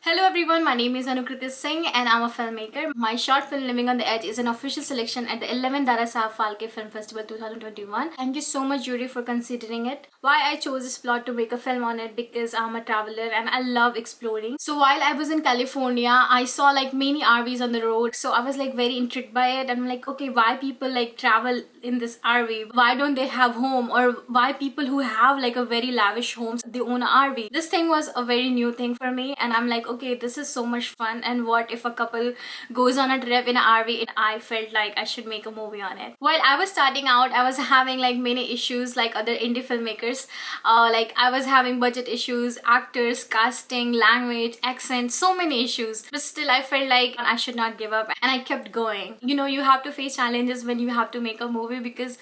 Hello everyone, my name is Anukriti Singh and I'm a filmmaker. My short film Living on the Edge is an official selection at the 11th Dada Saheb Phalke Film Festival 2021. Thank you so much jury for considering it. Why I chose this plot to make a film on it, because I'm a traveler and I love exploring. So while I was in California, I saw like many RVs on the road. So I was like very intrigued by it. I'm like, okay, why people like travel in this RV? Why don't they have home? Or why people who have like a very lavish homes, they own a RV? This thing was a very new thing for me and I'm like, okay, this is so much fun, and what if a couple goes on a trip in an RV? And I felt like I should make a movie on it. While I was starting out, I was having like many issues like other indie filmmakers. Like I was having budget issues, actors, casting, language, accent, so many issues. But still I felt like I should not give up and I kept going. You know, you have to face challenges when you have to make a movie, because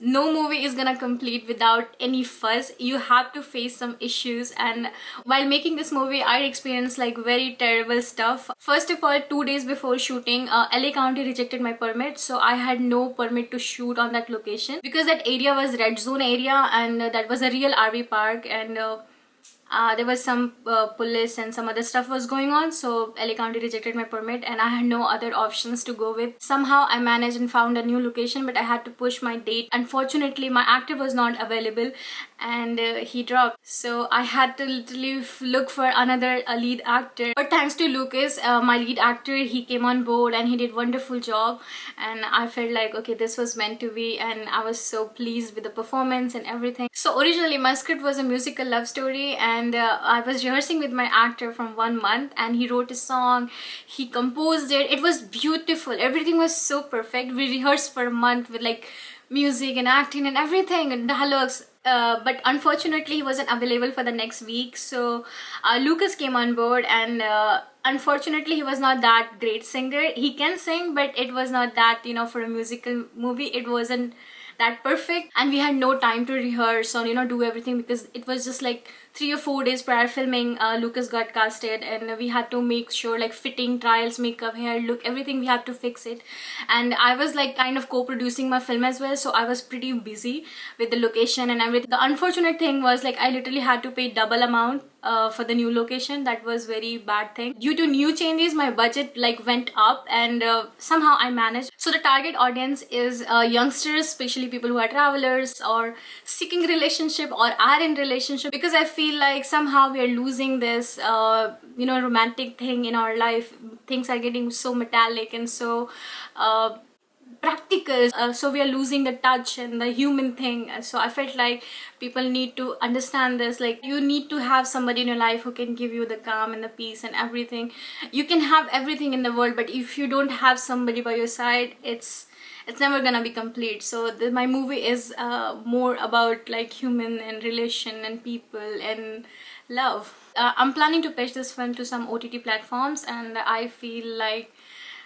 no movie is gonna complete without any fuss. You have to face some issues, and while making this movie I experienced like very terrible stuff. First of all, 2 days before shooting, LA County rejected my permit, so I had no permit to shoot on that location because that area was red zone area, and that was a real RV park, and there was some police and some other stuff was going on, so LA County rejected my permit and I had no other options to go with. Somehow I managed and found a new location, but I had to push my date. Unfortunately, my actor was not available and he dropped, so I had to literally look for another lead actor. But thanks to Lucas, my lead actor, he came on board and he did wonderful job, and I felt like, okay, this was meant to be, and I was so pleased with the performance and everything. So originally my script was a musical love story, and I was rehearsing with my actor from 1 month, and he wrote a song, he composed it, it was beautiful, everything was so perfect. We rehearsed for a month with like music and acting and everything and dialogues. But unfortunately he wasn't available for the next week, so Lucas came on board, and unfortunately he was not that great singer. He can sing, but it was not that, you know, for a musical movie it wasn't that perfect, and we had no time to rehearse or, you know, do everything, because it was just like 3 or 4 days prior filming. Lucas got casted and we had to make sure like fitting, trials, makeup, hair, look, everything we had to fix it. And I was like kind of co-producing my film as well, so I was pretty busy with the location and everything. The unfortunate thing was like I literally had to pay double amount for the new location. That was very bad thing. Due to new changes, my budget like went up, and somehow I managed. So the target audience is youngsters, especially people who are travelers or seeking relationship or are in relationship, because I feel like somehow we are losing this you know, romantic thing in our life. Things are getting so metallic and so practical, so we are losing the touch and the human thing. So I felt like people need to understand this, like you need to have somebody in your life who can give you the calm and the peace and everything. You can have everything in the world, but if you don't have somebody by your side, it's never gonna be complete. So my movie is more about like human and relation and people and love. I'm planning to pitch this film to some OTT platforms, and I feel like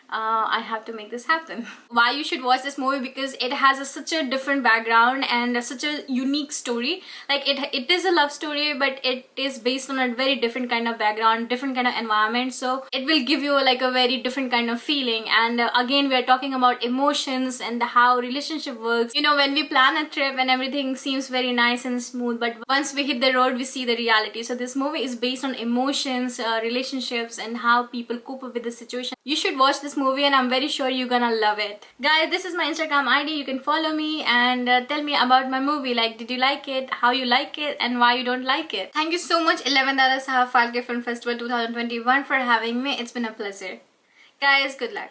I have to make this happen. Why you should watch this movie? Because it has such a different background and such a unique story. Like it is a love story, but it is based on a very different kind of background, different kind of environment, so it will give you like a very different kind of feeling. And again, we are talking about emotions and how relationship works. You know, when we plan a trip and everything seems very nice and smooth, but once we hit the road we see the reality. So this movie is based on emotions, relationships, and how people cope up with the situation. You should watch this movie and I'm very sure you're gonna love it. Guys, this is my Instagram ID. You can follow me and tell me about my movie. Like, did you like it, how you like it, and why you don't like it. Thank you so much 11th Dada Saheb Phalke Film Festival 2021 for having me. It's been a pleasure. Guys, good luck.